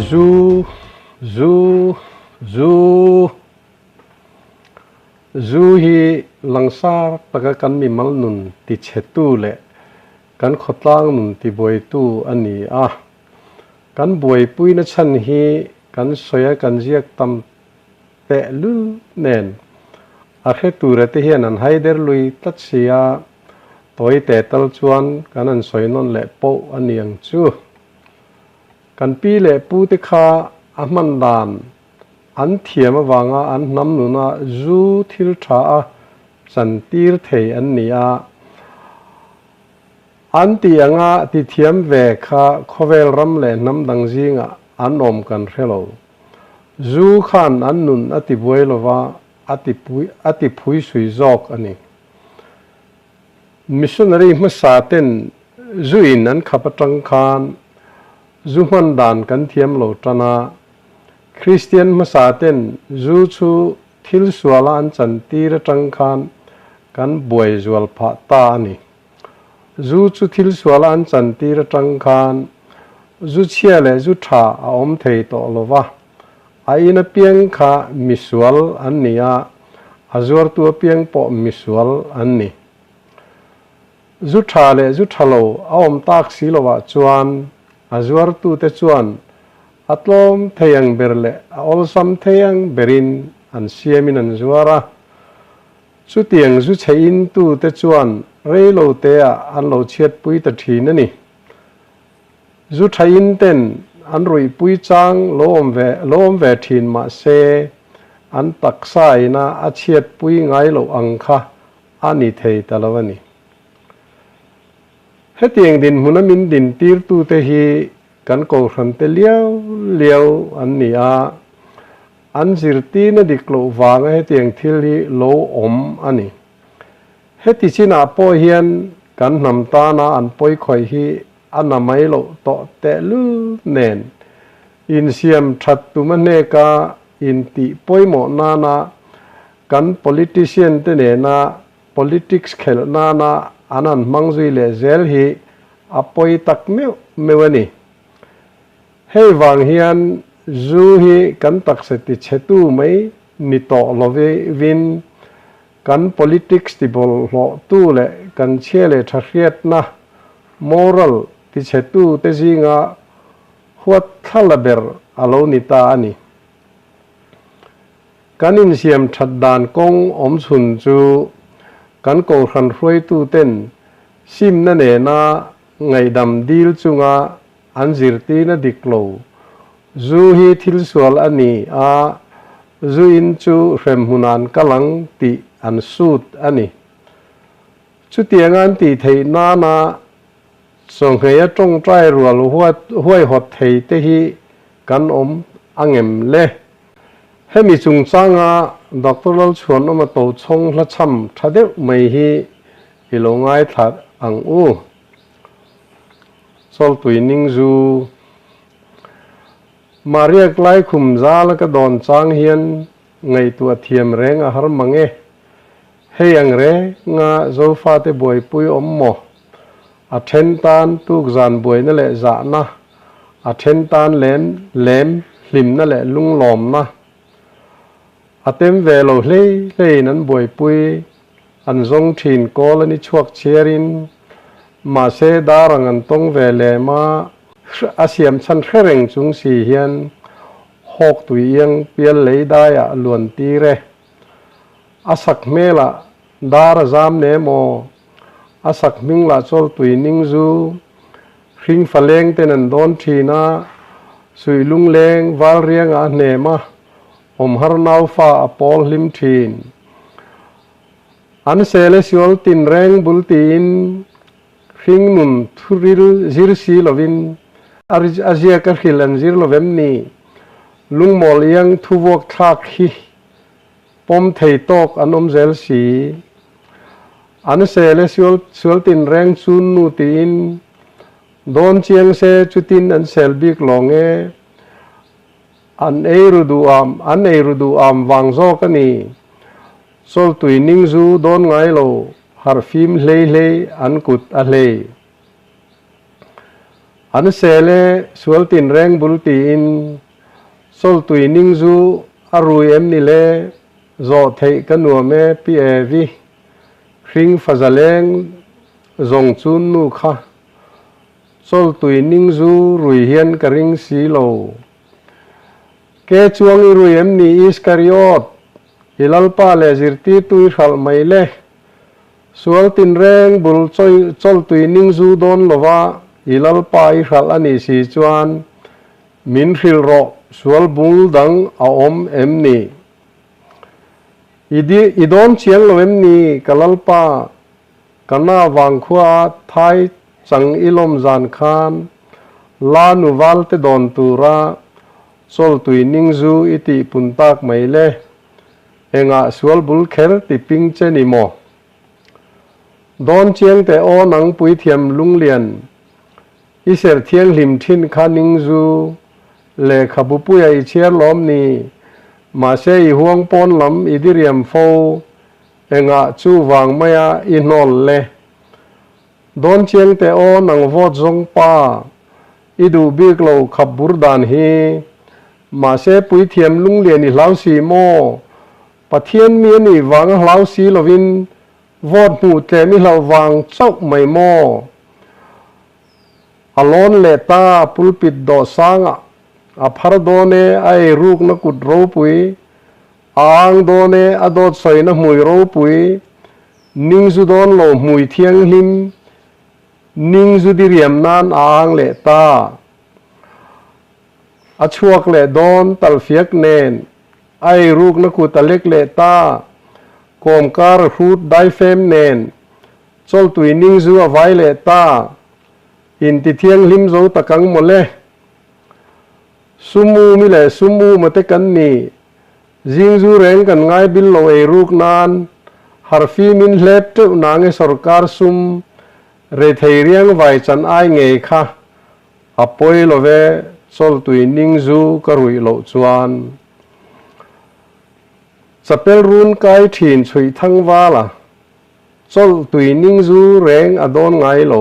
zu zu zu zu hi langsar taka kan mi mal nun ti chetu le kan khotlang nun ti boi tu ani a kan boi pui na chan hi kan soya kan jiak tam te lu nen a khe tu re te hian an haider lui tat sia toy te tal chuan kan an soi non le po aniang chu kan pi le pu te kha a man dan an thiam awanga an nam nuna zu thil tha a san tir thei an ni a an ti anga ti thiam ve kha khovel ram le nam dang jinga an om kan relo zu khan an nun ati boilowa ati phui sui jok ani missionary masaten zuin an khapatang khan zuman dan kan thiam lo tana Christian masaten zu chu thil suala an chan tir tang khan kan boi zual pha ta ani zu chu thil suala an chan tir tang khan zu chia le zu tha a om thei to lova a ina piang kha misual an nia azor tu piang po misual an ni zu tha le zu thalo a om tak si lova chuan azor tu te chuan atlom theyang berle olsam theyang berin an siamin an zuara chu tiang zu chein tu te chuan reilo te a an lo chiat pui ta thin ani zu thain ten an roi pui chang lom ve thin ma se an taksai na a chiat pui ngai lo angkha ani thei talawani hetiang din munamin din tir tu te hi kan ko ran te liao an ni a an zirti na diklo wanga hetiang thil hi lo om ani heti china po hian kan nam ta na an poi khoi hi anamai lo to te lu nen in siam that tu mane ka in ti poimo na na kan politician te ne na politics khel na na anan mangjui le zel hi apoi tak mewani hei wang hian zu hi kan takse ti chetu mai ni to love win kan politics ti bol lo tu le kan chele thariat na moral ti chetu te jinga huat thalaber alo ni ta ani kanin siam thaddan kong om chun chu kan ko khan hroi tu ten sim na ne na ngai dam dil chunga an zirti na diklo zu hi thil sual ani a zu in chu rem hunan kalang ti an sut ani chu tiangan ti thei na na song heya tong trai rual huai hot thei te hi kan om angem le hemi chung changa doctoral chuan oma to chong hla cham thade mai hi ilongai that ang u sol tuining zu maria klai khum zal ka don chang hian ngai tu thiam reng a har mange heyang re nga zofa te boi pui om mo a then tan tuk zan boi na le za na a then tan lem hlim na le lung lom na atem velo hlei nan boi pui an zong thin kol ani chuak cherin ma se darang an tong vele ma asiam chan khereng chung si hian hok tuiang pial leidaya luan ti re asak mela dar zam ne mo asak mingla chol tuining zu hring faleng ten an don thina sui lung leng wal riang a ne ma om har nau fa apol lim thin an celestial tin reng bultin hring nun thuril zirsi lovin azia ka khilan zir lovem ni lungmol yang thuwok thak hi pom thei tok anom zel si an celestial tin reng chun nu tin don chiang se chutin an selbik longe an eirudu am wangzo kani sol tuining zu don ngai lo har phim hlei an kut a hlei อันเสเลสวลตินแรงบุลตีอินโซลตุยนิงจูอารุยเอ็มนี่เลโจเทกันนัวเมปีเอวีคริงฟาซาเลงจงจุนนูค่ะโซลตุยนิงจูรุยเฮียนกริงสีโลเกจวงอิรุยเอ็มนี่อิสคาริโอตอิลัลปาเลจิรตีตุยขัลไม่เลสวลตินแรงบุลโซลตุยนิงจูโดนลวะอิลัลปาอิขัลอันนี้สีจวนมินฟิลโรสวลบุลดังอาอมเอ็มนี่อีดอนเชียงโลเอ็มนี่กัลลปากันนาวังขวาไทยจังอิลมจานคานลานุวัลเตดอนตูระโซลตุยนิงจูอิติปุนตักไม่เลเองะสวลบุลเคลติปิงเจนิโมดอนเชียงแต่โอหนังปุยเทียมลุงเลียนอิเสรเทียงลิมทินคานิงจูเลขบุปุยอิเชียร์ล้อมนี้มาเชยห่วงปนลำอิดิเรียมโฟเองะจูวางไม่อินอลเลดอนเชียงแต่โอหนังวอดจงป้าอิดูบิกโลขับบุรดานฮีมาเชปุยเทียมลุงเลียนอิลาวซีโมปะเทียนเมียนี่วังลาวซีลวินวอดหูเจมิลาวังเจ้าไม่โมอลอนเลตาปุลปิดดอสังอภารโดเนไอรูกนักุดรูปุยอ่างโดเนอดอดใส่นักมวยรูปุยนิงจุดอนโลมวยเทียงหิมนิงจุดิเรียมนานอ่างเลตาอชวกเลดอนตัลเฟียกเนนไอรูกนักุตะเล็กเลตากอมการฮูดไดเฟมเนนโซลตุยนิงจูอไวเลตาอินติเทียงหิมโจตะกังหมดเลยสุมูมิเลสุมูมาเตกันนี่จิงจูเร่งกันง่ายบิลโลเอรูกนานฮาร์ฟีมินเล็บเจ้านางสรการซุมเรเทียงไว้จันไอเงยค่ะอปอยโลเวโซลตุยนิงจูกรุยโลจวนสเปลรุนไกถิ่นช่วยทั้งว่าล่ะโซลตุยนิงจูเร่งอดอนไงโล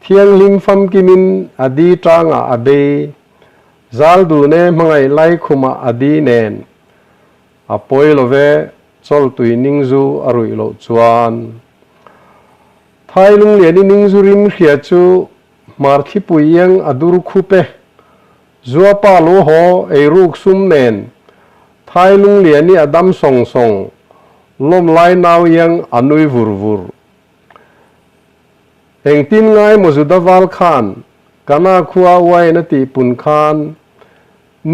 เทียงลิมฟัมกิมินอดีตรังอเบจัลดูเนมังไงไลคุมาอดีเนนอปอยโลเวโซลตุยนิงจูอรุยโลจวนไทยลุงเลียนนิงจูริมเขียจูมาร์ทิปุยยังอดูรุคุเปจัวปาโลโฮเอรุกซุมเนนไทยลุงเลียนนี่อดัมส่งส่งลมไลนาวยังอนุยวุรวุรเองตินไงมจุดวาลคานกันาคัวไว้นติปุนคาน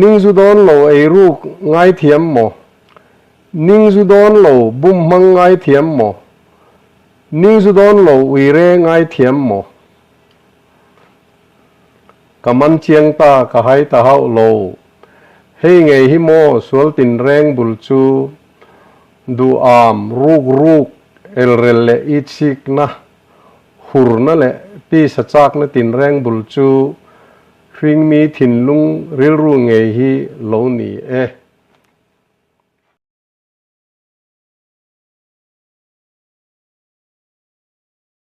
นิงจุดอนโลเอรุกไงเทียมโมนิงจุดอนโลบุมมังไงเทียมโมนิงจุดอนโลวิเรไงเทียมโมกำมันเชียงตากะไฮตาเฮาโลเฮงไงฮิโมสวลตินแรงบุลจูดูอามรูกเอลเรเลอิชิกนะหุรนั่นแหละปีสจักนตินแรงบุลจูคริงมีถิ่นลุงริลรูไงฮิโลนี